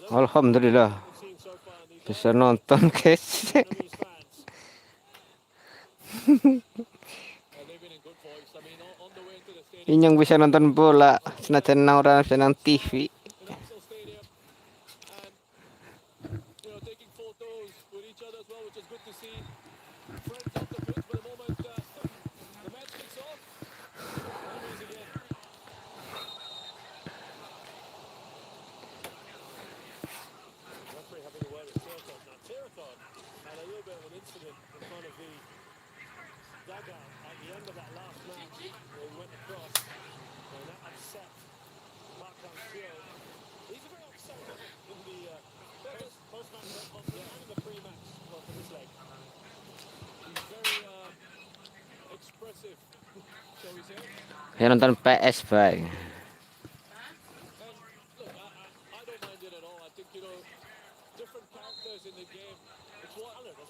Alhamdulillah bisa nonton guys. Ini yang bisa nonton bola senajan orang bisa nang TV. Saya nonton PS, Bang.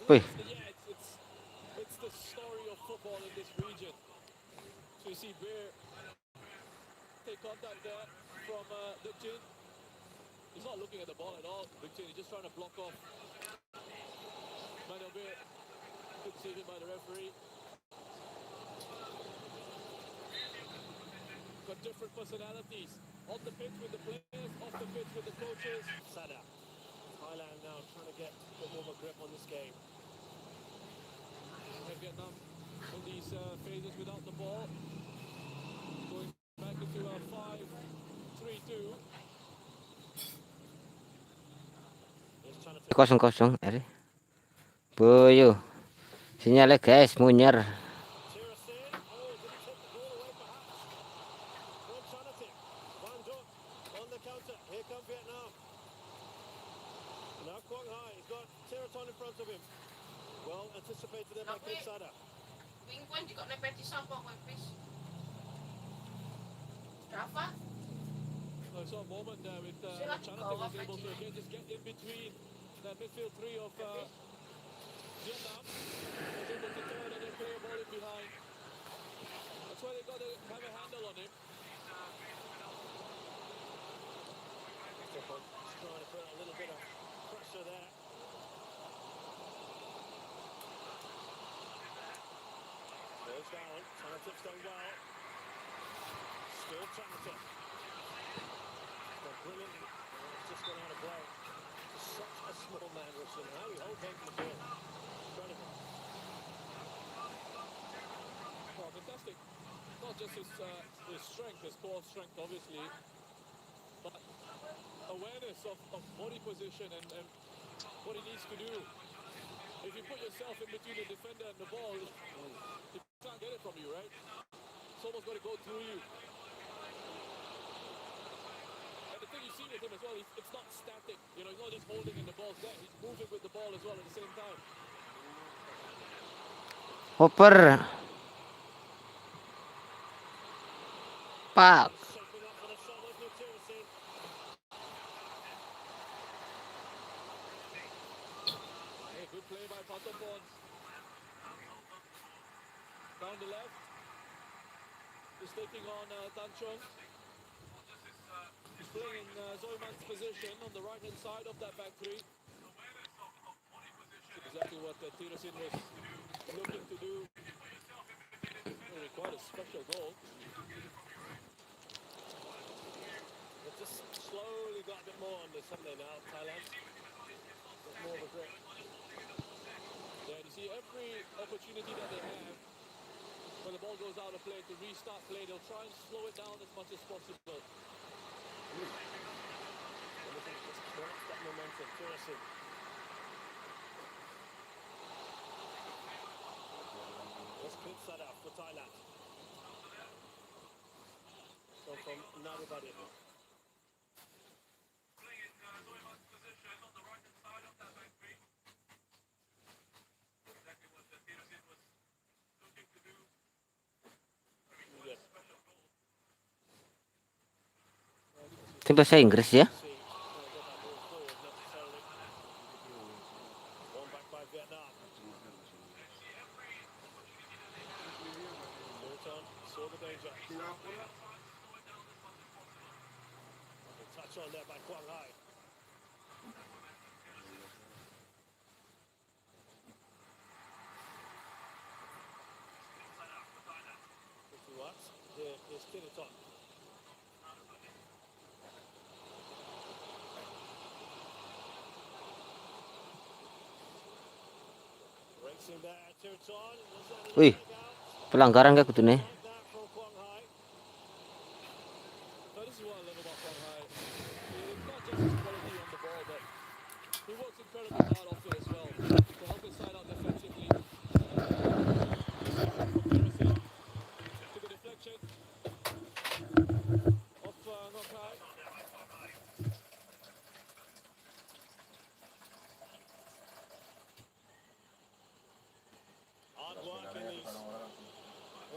Wih, kosong-kosong. Boyo. Sinyalnya guys, munyer. Hopper. Pak. Itu bahasa Inggris ya? Wih, pelanggaran kayak gitu nih.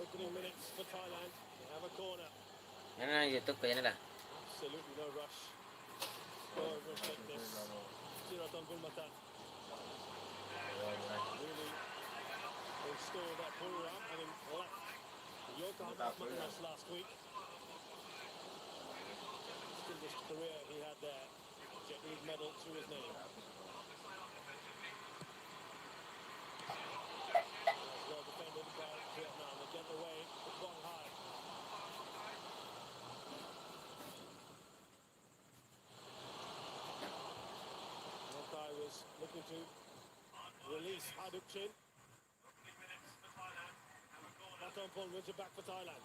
Opening minutes for Thailand. They have a corner. Yan YouTube kaya nila. Absolutely no rush. Go over and take this. Siraton Bulmata. Really installed that Buriram and in left Yokohama Marinos last week. Distinguished career he had there. Jet League medal to his name. Well defended by Vietnam. They get away to Quang Hai. Nobar was looking to release Haduk Chin. Pon wins it back for Thailand.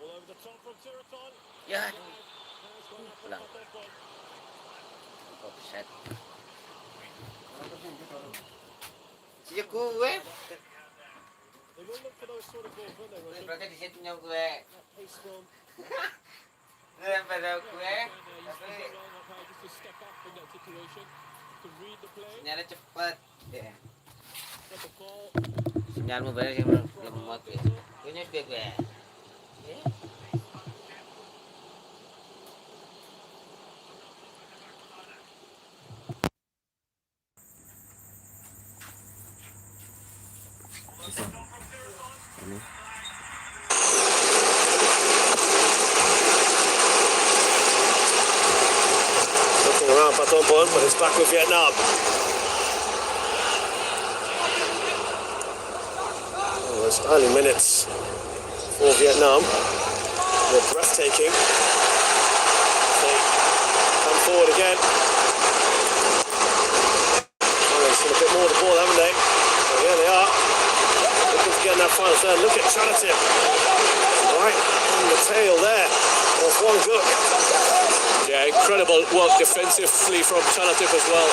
All over the top from Siraton. Yan. Lang. Oh, shit. Siya gue. They will look for those sort of goals, won't they? Berarti di situ nya gue. Pace from Pada gue. just to step up in that situation, to read the play. Sinyalnya cepat. Ya. Get the ball. Sinyal mobil yang lemot ya. Ini juga gue. Ya. Looking around Patompon, but it's back with Vietnam. Oh, it's early minutes for Vietnam. They're breathtaking. They come forward again. Oh, they've seen a bit more of the ball, haven't they? Oh, here they are. Looking to get in that final third. Look at Chanatip. Right on the tail there of Wong Gook. Yeah, incredible work defensively from Chanatip as well.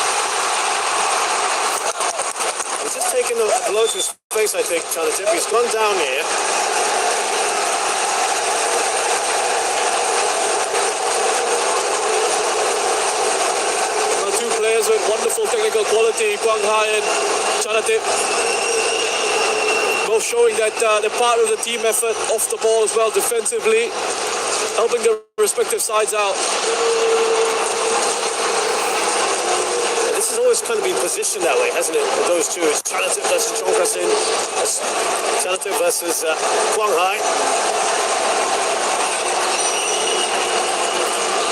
He's just taken a blow to his face, I think, Chanatip. He's gone down here. Well, two players with wonderful technical quality, Quang Hai and Chanatip. Both showing that they're part of the team effort off the ball as well defensively, helping their respective sides out. This has always kind of been positioned that way, hasn't it? With those two, it's Chanatip versus Chongkrasin, Chanatip versus Quang Hai.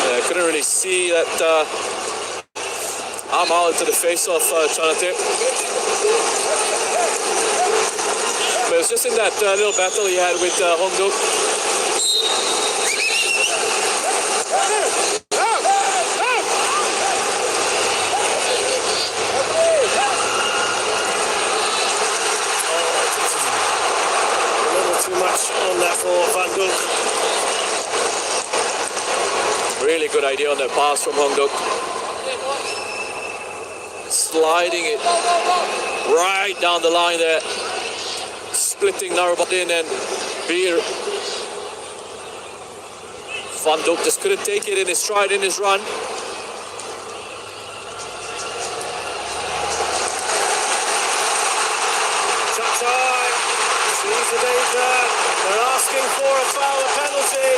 Yeah, I couldn't really see that arm out into the face of Chanatip. But it was just in that little battle he had with Hong Duk. Too much on that for Van Duk. Really good idea on that pass from Hong Duk. Sliding it right down the line there. Splitting Narubatin and Beer. Van Duk just couldn't take it in his stride, in his run. Chachai sees the danger. They're asking for a foul, a penalty.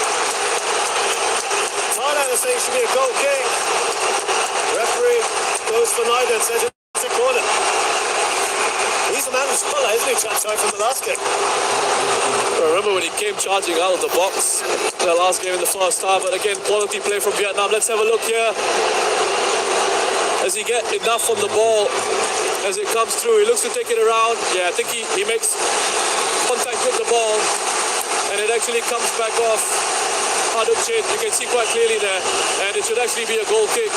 Thailand is saying it should be a goal kick. Referee goes for neither and says it's a corner. He's the man who's collar, isn't he, Chachai, from the last kick? I remember when he came charging out of the box the last game in the first half, but again, quality play from Vietnam. Let's have a look here. Does he get enough on the ball? as it comes through. He looks to take it around. Yeah, I think he makes contact with the ball, and it actually comes back off Haduk Chin. You can see quite clearly there, and it should actually be a goal kick.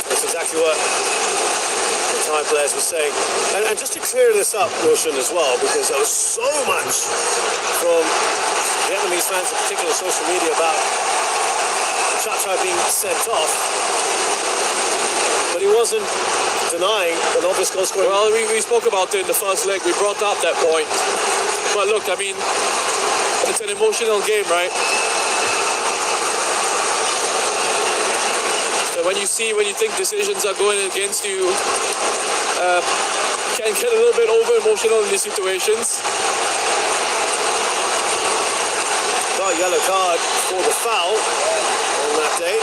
That's exactly what the Thai players were saying. And just to clear this up, Roshan, as well, because there was so much from Vietnamese fans, in particular social media, about Chacha being sent off. But he wasn't denying an obvious goal scoring. Well, we spoke about it in the first leg. We brought up that point. But look, I mean, it's an emotional game, right? So when you think decisions are going against you, can get a little bit over emotional in these situations. Got a yellow card for the foul on that day.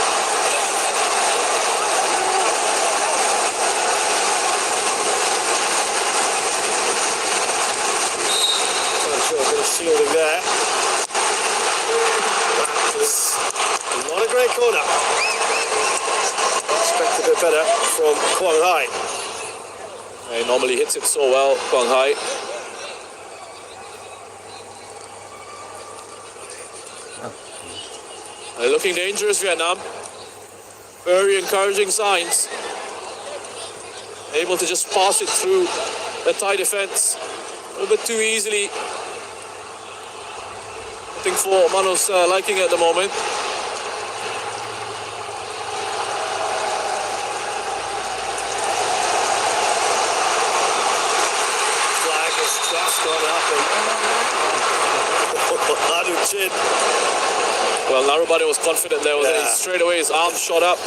A bit of shielding there. That was not a great corner. Expect a bit better from Quang Hai. He normally hits it so well, Quang Hai. They're looking dangerous, Vietnam. Very encouraging signs. Able to just pass it through the Thai defense a little bit too easily. I think for Mano's liking at the moment. Flag has just gone up and Haduk Chin. Well, Narubani was confident there, wasn't he? Straight away his arm shot up.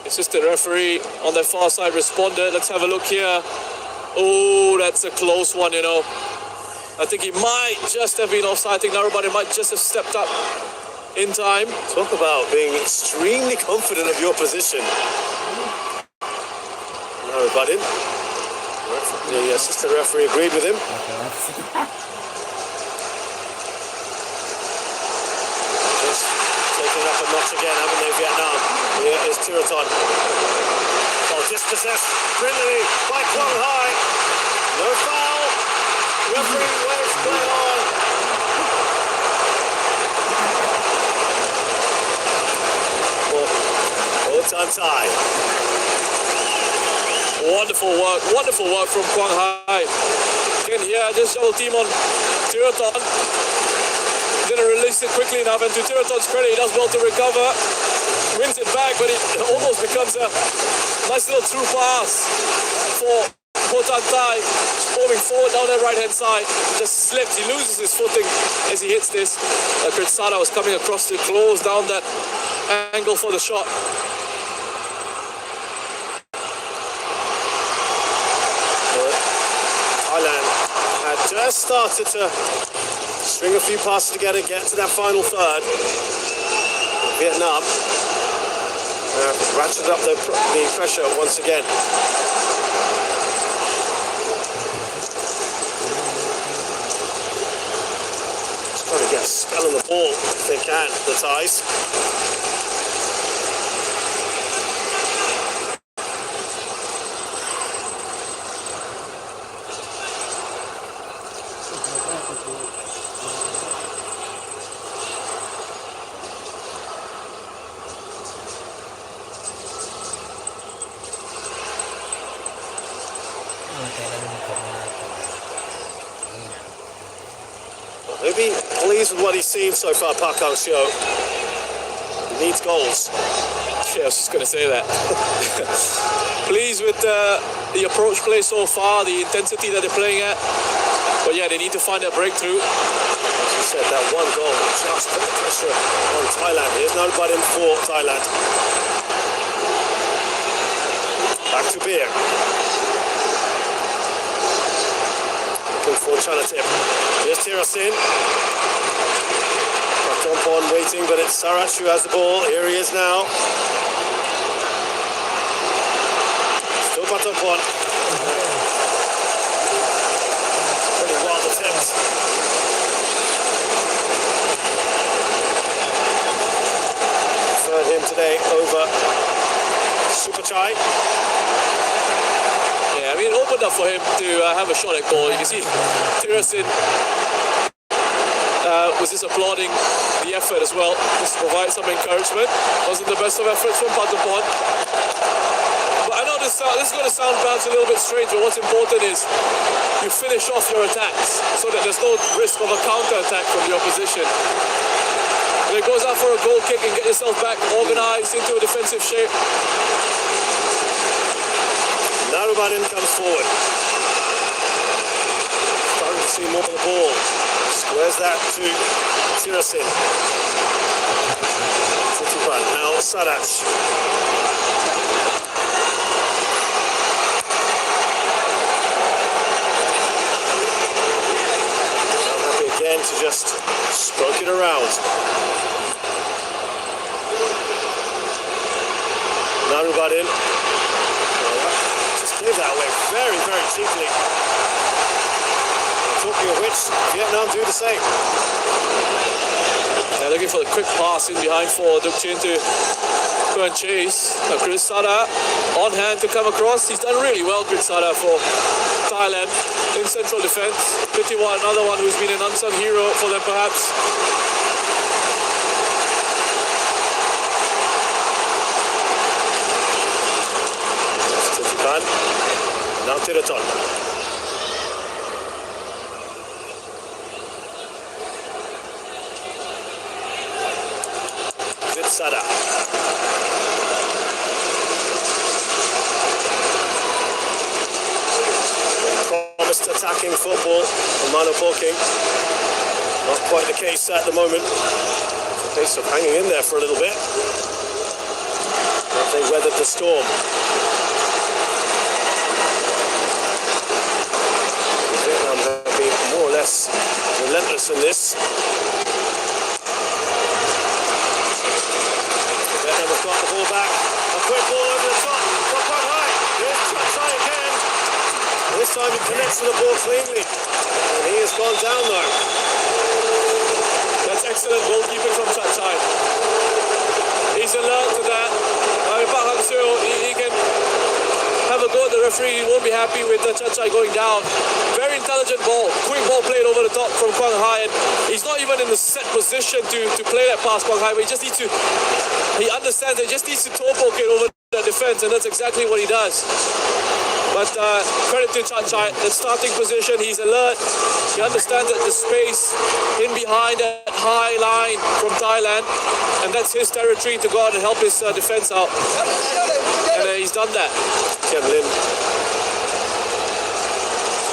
Assistant referee on the far side responded. Let's have a look here. Oh, that's a close one, you know. I think he might just have been offside. I think Narubani might just have stepped up in time. Talk about being extremely confident of your position. Narubani. The assistant referee agreed with him. Just taking up a notch again, haven't they, Vietnam? Here is Tiraton. Oh, dispossessed brilliantly by Quang Hai. No foul. Referee waves play on. All-time tie. Wonderful work from Quang Hai. Again, yeah, just double team on Tiraton. Didn't release it quickly enough, and to Tiraton's credit, he does well to recover. Wins it back, but it almost becomes a nice little through pass for Kotak Thai. Moving forward down that right hand side, just slips. He loses his footing as he hits this. Kritsada was coming across to close down that angle for the shot. Thailand had just started to string a few passes together, get to that final third. Vietnam ratcheted up the pressure once again. Just trying to get a spell on the ball if they can, the Thais. Maybe pleased with what he's seen so far, Park Hang-seo. He needs goals. Yeah, I was just going to say that. Pleased with the approach play so far, the intensity that they're playing at. But yeah, they need to find that breakthrough. As you said, that one goal just put the pressure on Thailand. Here's nobody for Thailand. Back to Beer. Looking for Chanathip. Here's Tirasin. Pon waiting, but it's Sarach who has the ball. Here he is now. Still Pon. Pretty wild attempt. Preferred him today over Superchai. opened up for him to have a shot at goal. You can see Tirasin was just applauding the effort as well, just to provide some encouragement. Wasn't the best of efforts from Patapon. But I know this is going to sound perhaps a little bit strange, but what's important is you finish off your attacks so that there's no risk of a counter-attack from the opposition. When it goes out for a goal kick and get yourself back organised into a defensive shape. Narubanin comes forward. Starting to see more of the ball. Squares that to Tirasin. Titipan, now Sarac. Again to just stroke it around. Narubanin. Just gave that away very, very cheaply. Talking of which, Vietnam do the same. They're looking for the quick pass in behind for Duc Chin to go and chase. Chris Sada on hand to come across. He's done really well, Chris Sada, for Thailand in central defense. Pitiwa, another one who's been an unsung hero for them perhaps. Titipan, now Tiraton. Sada. Promised attacking football from Mano Poking. Not quite the case at the moment. It's a case of hanging in there for a little bit. But they weathered the storm. Vietnam have been more or less relentless in this. Got the ball back. A quick ball over the top. Got quite high. Here's Chai again. This time he connects to the ball cleanly. And he has gone down though. That's excellent goalkeeping from Chai. He's alert to that. Park Hang-seo, he can have a go at the referee. He won't be happy with Chai going down. Very intelligent ball. Quick ball played over the top from Quang Hai. And he's not even in the set position to play that pass, Quang Hai, but he just needs to. He understands that he just needs to toe poke it over the defense, and that's exactly what he does. But credit to Chai, the starting position, he's alert. He understands that the space in behind that high line from Thailand, and that's his territory to go out and help his defense out. And he's done that. Tian Lin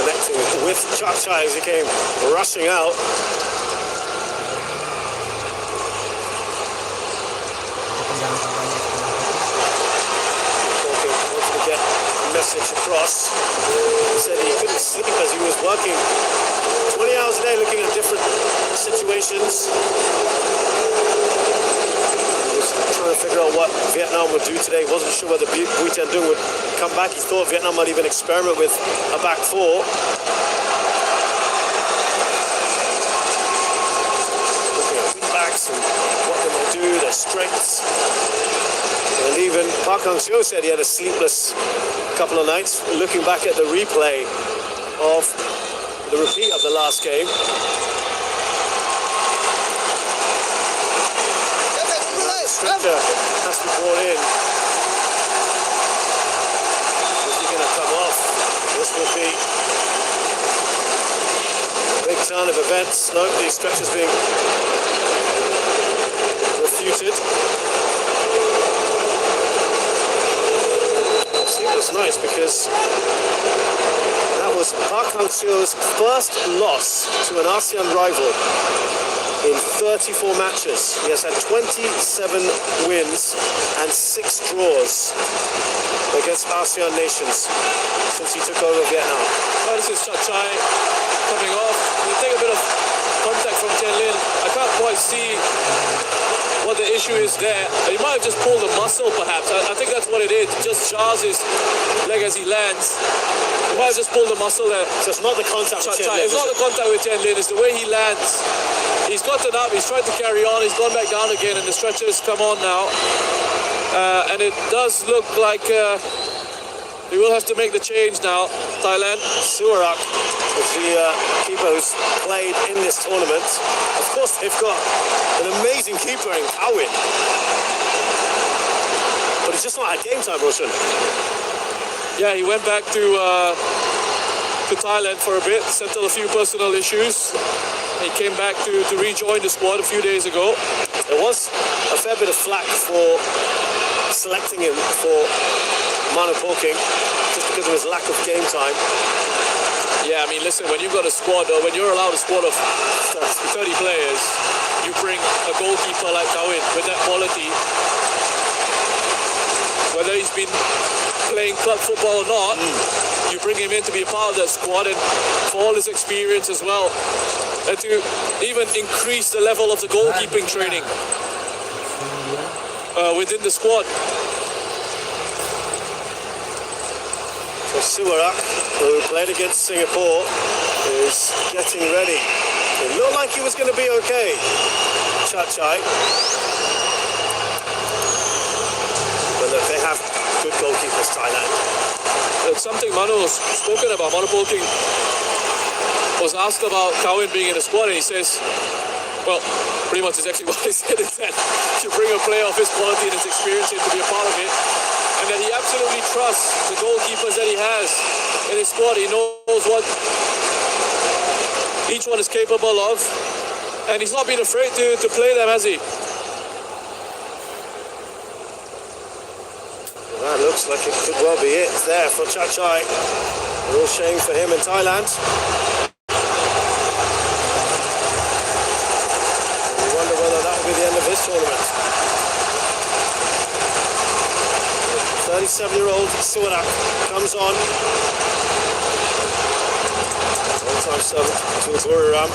connecting with Chai as he came rushing out. Message across. He said he couldn't sleep as he was working 20 hours a day looking at different situations. He was trying to figure out what Vietnam would do today. He wasn't sure whether Bui Tian Dung would come back. He thought Vietnam might even experiment with a back four. Looking at backs and what they will do, their strengths. And even Park Hang-seo said he had a sleepless couple of nights looking back at the replay of the repeat of the last game. The stretcher has to be brought in. Is he going to come off? This will be a big turn of events. No, the stretcher's being refuted. It was nice because that was Park Hang-seo's first loss to an ASEAN rival in 34 matches. He has had 27 wins and 6 draws against ASEAN nations since he took over Vietnam. Oh, this is Chai coming off. We take a bit of contact from Tian Lin. I can't quite see what the issue is there. He might have just pulled a muscle perhaps. I think that's what it is. He just jars his leg as he lands. He might have just pulled a muscle there. So it's not the contact with Tian Lin. It's not the contact with Tian Lin, it's the way he lands. He's gotten up, he's tried to carry on, he's gone back down again, and the stretchers come on now. And it does look like They will have to make the change now, Thailand. Suarak is the keeper who's played in this tournament. Of course, they've got an amazing keeper in Kawin. But it's just not at game time, Roshan. Yeah, he went back to Thailand for a bit, settled a few personal issues. He came back to rejoin the squad a few days ago. There was a fair bit of flack for selecting him for monopoking just because of his lack of game time. Yeah, I mean, listen, when you've got a squad, or when you're allowed a squad of 30 players, you bring a goalkeeper like Kawin with that quality. Whether he's been playing club football or not, you bring him in to be a part of that squad, and for all his experience as well, and to even increase the level of the goalkeeping training within the squad. So Suarak, who played against Singapore, is getting ready. It looked like he was going to be okay. Chachai. But look, they have good goalkeepers, Thailand. It's something Manu has spoken about. Manu Polking was asked about Kawin being in the squad, and he says, well, pretty much exactly what he said, is that you bring a player of his quality and his experience in to be a part of it, and that he absolutely trusts the goalkeepers that he has in his squad. He knows what each one is capable of, and he's not been afraid to play them, has he? Well, that looks like it could well be it there for Chachai. Real shame for him in Thailand. We wonder whether that will be the end of his tournament. 37-year-old Suanak comes on. All-time servant to Buriram.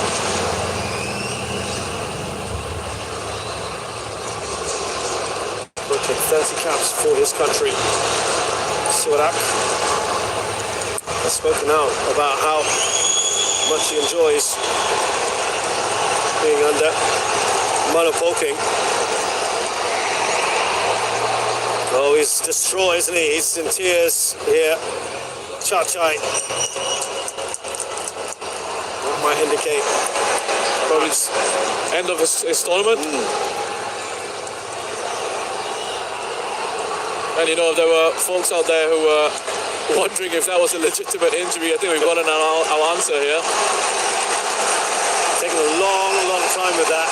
Looking 30 caps for his country. Suanak has spoken out about how much he enjoys being under monopoking. Oh, he's distraught, isn't he? He's in tears here. Chachai. That might indicate Probably end of his tournament. And you know, if there were folks out there who were wondering if that was a legitimate injury, I think we've gotten our answer here. Taking a long time with that.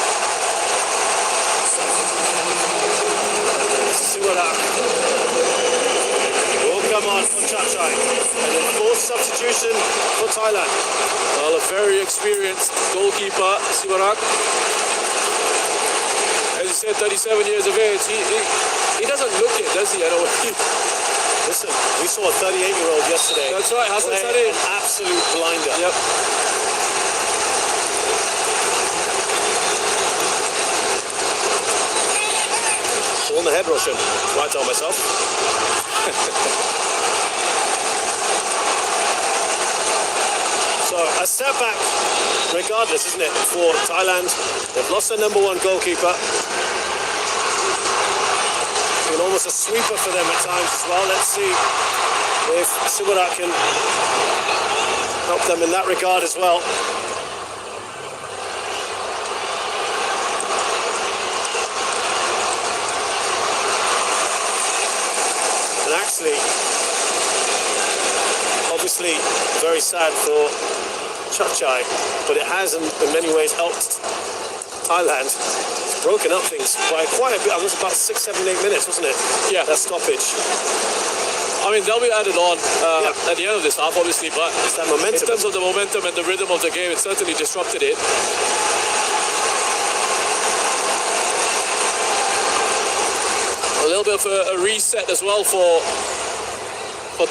Suarak. Oh, come on for Chachai. And then fourth substitution for Thailand. Well, a very experienced goalkeeper, Suarak. As you said, 37 years of age. He doesn't look it, does he? I don't know. Listen, we saw a 38-year-old yesterday. That's right, Hassan play Sadi. an absolute blinder. Yep. All in the head, Russian. I tell myself. So a step back, regardless, isn't it, for Thailand? They've lost their number one goalkeeper. Been almost a sweeper for them at times as well. Let's see if Suarak can help them in that regard as well. And actually, obviously very sad for Chachai, but it has in many ways helped Thailand. Broken up things by quite a bit. It was about 6, 7, 8 minutes, wasn't it? Yeah. That stoppage. I mean, they'll be added on at the end of this half, obviously, but It's that momentum. in terms of the momentum and the rhythm of the game, it certainly disrupted it. A little bit of a reset as well for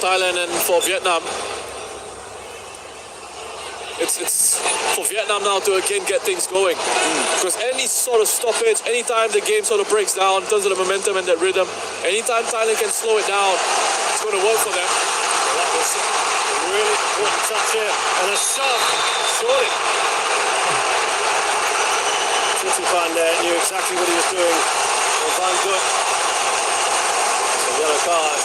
Thailand and for Vietnam. It's for Vietnam now to again get things going. Because any sort of stoppage, anytime the game sort of breaks down in terms of the momentum and that rhythm, anytime Thailand can slow it down, it's going to work for them. That was a really important touch here. And a shot, surely. Van there knew exactly what he was doing. And Van Dijk. A yellow card.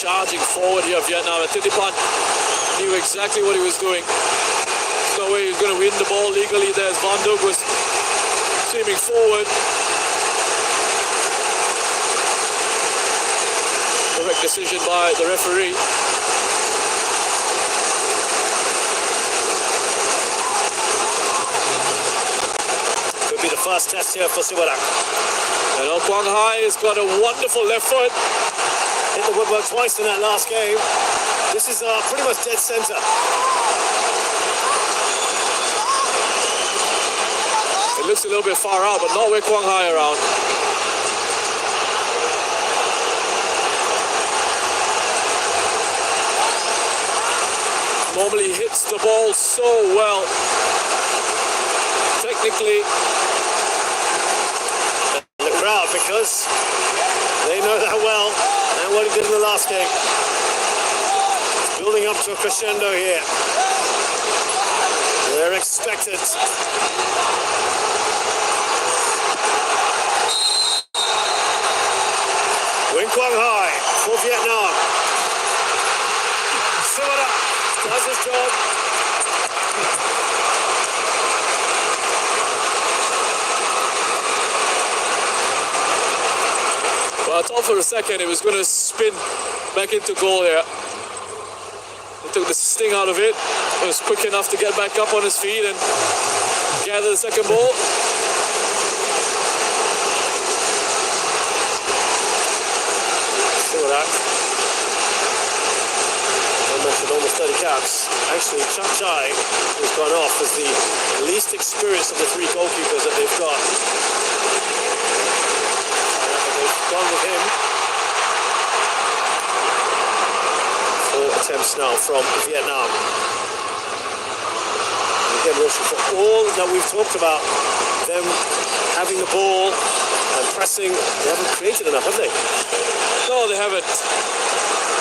charging forward here, Vietnam. And Titipan knew exactly what he was doing. There's no way he was going to win the ball legally there as Van Dijk was streaming forward. Correct decision by the referee. Could be the first test here for Siwarak. And Quang Hai has got a wonderful left foot. Hit the woodwork twice in that last game. This is pretty much dead center. It looks a little bit far out, but not with Quang Hai around. Normally hits the ball so well. Technically. The crowd, because they know that well and what he did in the last game. It's building up to a crescendo here. They're expected. Wing Quang Hai for Vietnam. Siwarak does his job. Well, I thought for a second it was going to spin back into goal here. He took the sting out of it. He was quick enough to get back up on his feet and gather the second ball. Siwarak. I mentioned almost 30 caps. Actually, Chap Chai, who's gone off, is the least experienced of the three goalkeepers that they've got. They've gone with him. 4 attempts now from Vietnam. And again, Roshan, for all that we've talked about, them having the ball and pressing, they haven't created enough, have they? No, they haven't.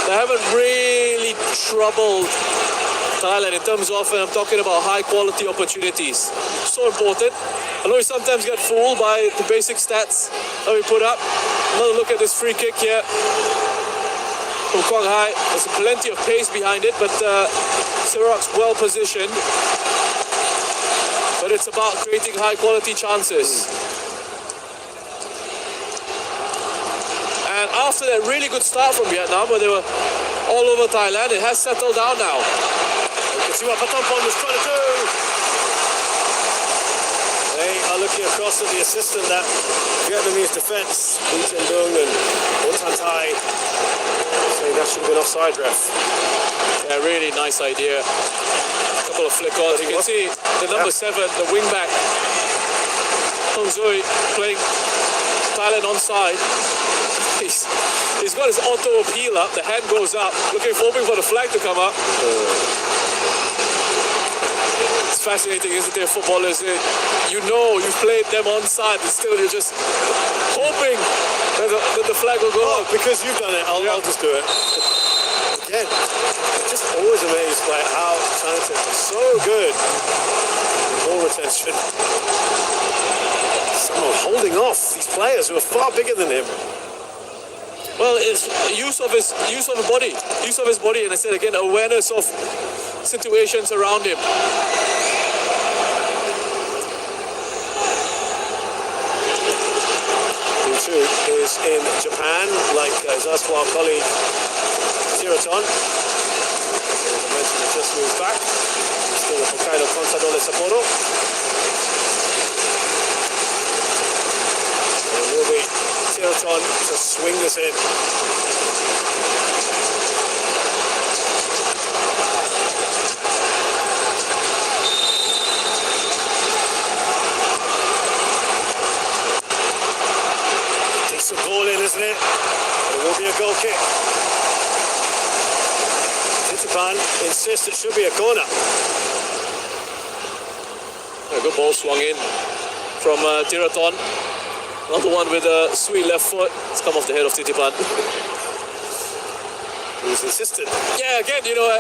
They haven't really troubled Thailand in terms of, and I'm talking about high quality opportunities. So important. I know we sometimes get fooled by the basic stats that we put up. Another look at this free kick here from Quang Hai. There's plenty of pace behind it, but Siwarak's well positioned. But it's about creating high quality chances. And after that really good start from Vietnam, where they were all over Thailand, it has settled down now. You can see what Patampon was trying to do. They are looking across at the assistant, that Vietnamese defense, Lee Tin Dung and Ong Tan Thai, saying that should have been offside, ref. Yeah, really nice idea. A couple of flick-ons. You can see the number 7, the wing-back, Hong Zui, playing Thailand onside. He's got his auto appeal up, the hand goes up, hoping for the flag to come up. It's fascinating, isn't it, footballers? You know, you've played them onside, but still you're just hoping that the flag will go up. Because you've done it, I'll just do it. Again, I'm just always amazed by how talented, so good. Ball retention. Someone holding off these players who are far bigger than him. Well, it's use of his body, and I said again, awareness of situations around him. Chu is in Japan, like his erstwhile colleague Tiraton. As I mentioned, he just moved back. Still with Hokkaido Consadole Sapporo. And it will be Tiraton to swing this in. Decent ball in, isn't it? It will be a goal kick. Titipan insists it should be a corner. A good ball swung in from Tiraton. Another one with a sweet left foot. It's come off the head of Titipan. He's insistent. Yeah, again, you know,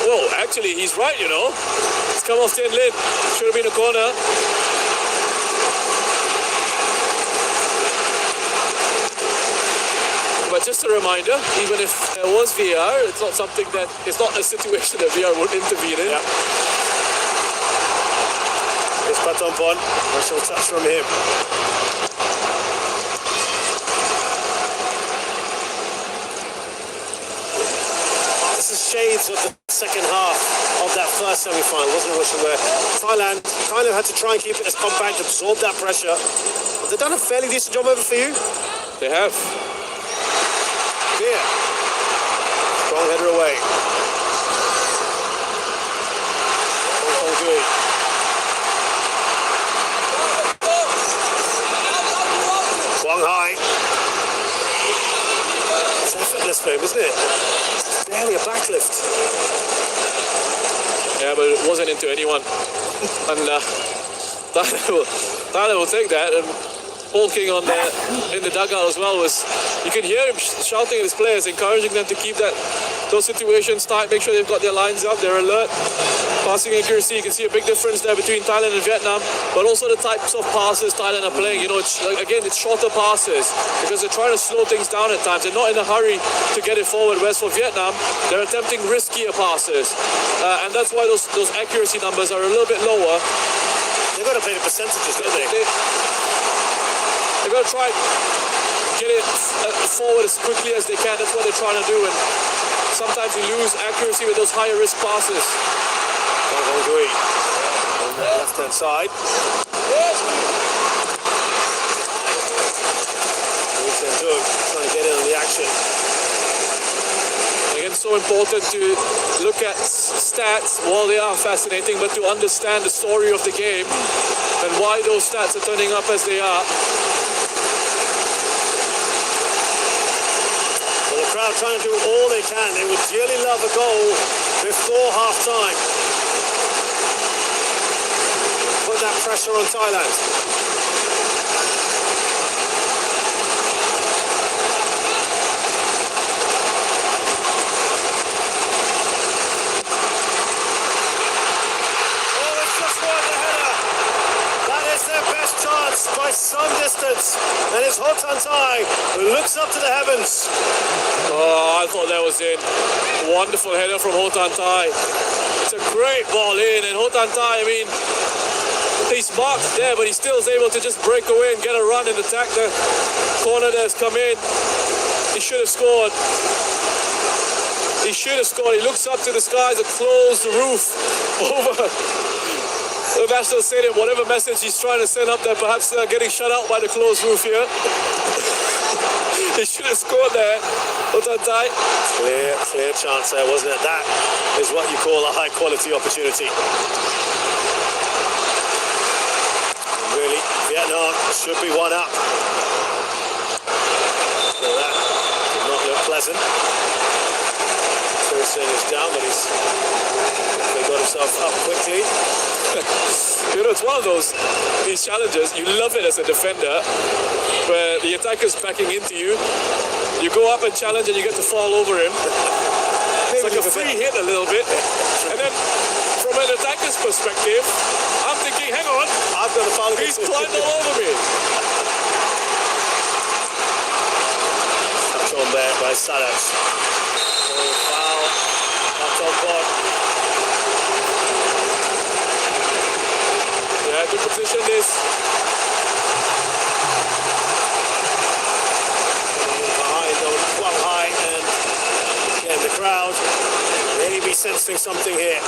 whoa, actually, he's right, you know. It's come off Tien Lin. Should have been a corner. But just a reminder, even if there was VAR, it's not something that, it's not a situation that VAR would intervene in. Yeah. It's Baton Bon. Nice little touch from him. This is shades of the second half of that first semi-final, wasn't it, where Thailand kind of had to try and keep it as compact, absorb that pressure. Have they done a fairly decent job over for you? They have. Yeah. Strong header away. Quang Hai. It's effortless for him, isn't it? It's barely a backlift. Yeah, but it wasn't into anyone. And Tyler will take that. And Paul King in the dugout as well you can hear him shouting at his players, encouraging them to keep those situations tight, make sure they've got their lines up, they're alert. Passing accuracy, you can see a big difference there between Thailand and Vietnam, but also the types of passes Thailand are playing. You know, it's shorter passes because they're trying to slow things down at times. They're not in a hurry to get it forward, whereas for Vietnam, they're attempting riskier passes. And that's why those accuracy numbers are a little bit lower. They've got to play the percentages, don't they? They've got to try get it forward as quickly as they can. That's what they're trying to do. And sometimes you lose accuracy with those higher risk passes. On the left-hand side. Trying to get in on the action. Again, so important to look at stats while they are fascinating, but to understand the story of the game and why those stats are turning up as they are. Well, the crowd trying to do all they can. They would dearly love a goal before half-time. Put that pressure on Thailand. By some distance, and it's Ho Tan Tai who looks up to the heavens. Oh, I thought that was in. Wonderful header from Ho Tan Tai. It's a great ball in, and Ho Tan Tai, I mean, he's marked there, but he still is able to just break away and get a run and attack the corner that has come in. He should have scored. He should have scored. He looks up to the skies, a closed roof over the National Stadium, whatever message he's trying to send up there, perhaps getting shut out by the closed roof here. He should have scored there. Ho Tan Tai. Clear chance there, wasn't it? That is what you call a high quality opportunity. And really, Vietnam should be one up. So that did not look pleasant. Thurston is down, but he got himself up quickly. You know, it's one of these challenges, you love it as a defender, where the attacker's backing into you, you go up and challenge and you get to fall over him. It's like a free hit a little bit. And then from an attacker's perspective, I'm thinking, hang on, I've got to follow. He's climbed all over me. Touch on there by Salas. Foul. That's on board. Yeah, good position this. Behind Quang Hai, and again the crowd maybe sensing something here.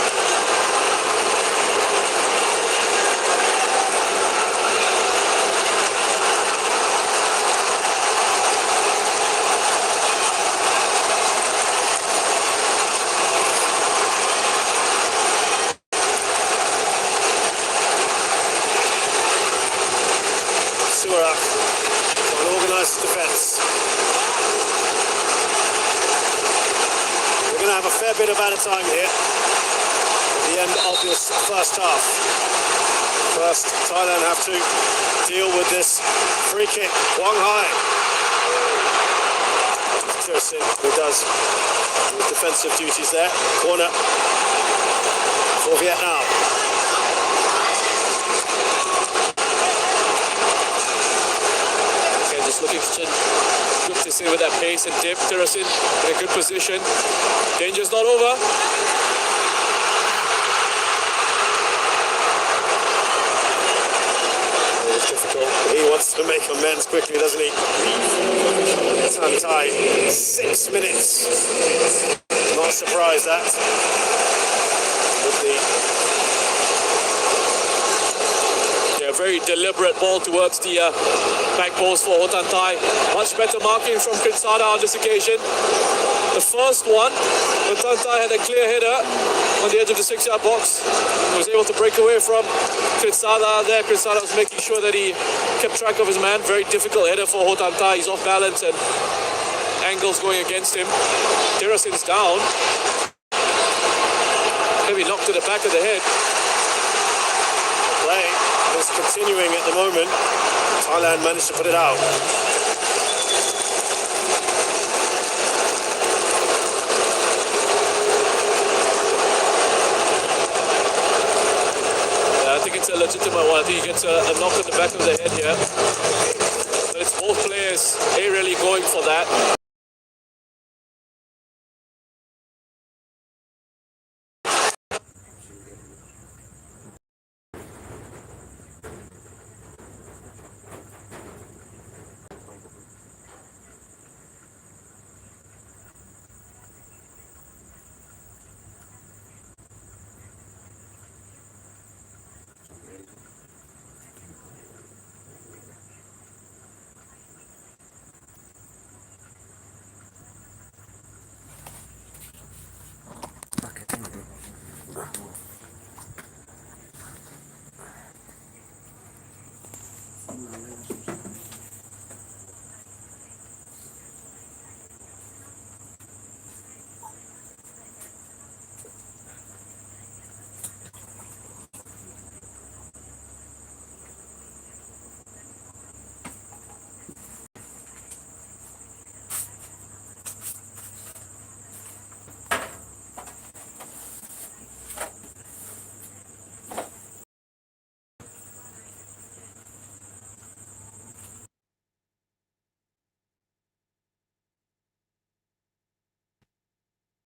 Defense. We're going to have a fair bit of added time here at the end of this first half. First, Thailand have to deal with this free kick. Quang Hai. Tirsin, who does his defensive duties there. Corner for Vietnam. looking good to see with that pace and dip. Tirasin in a good position. Danger's not over. It's difficult. He wants to make amends quickly, doesn't he? Tantai, 6 minutes. Not surprised that. With the very deliberate ball towards the back post for Hotantai. Much better marking from Krinsada on this occasion. The first one, Hotantai had a clear header on the edge of the 6-yard box. He was able to break away from Krinsada there. Krinsada was making sure that he kept track of his man. Very difficult header for Hotantai. He's off balance and angles going against him. Tirasin's down. Heavy knock to the back of the head. play is continuing at the moment. Thailand managed to put it out. I think it's a legitimate one. I think he gets a knock on the back of the head here. But it's both players really going for that. Pakai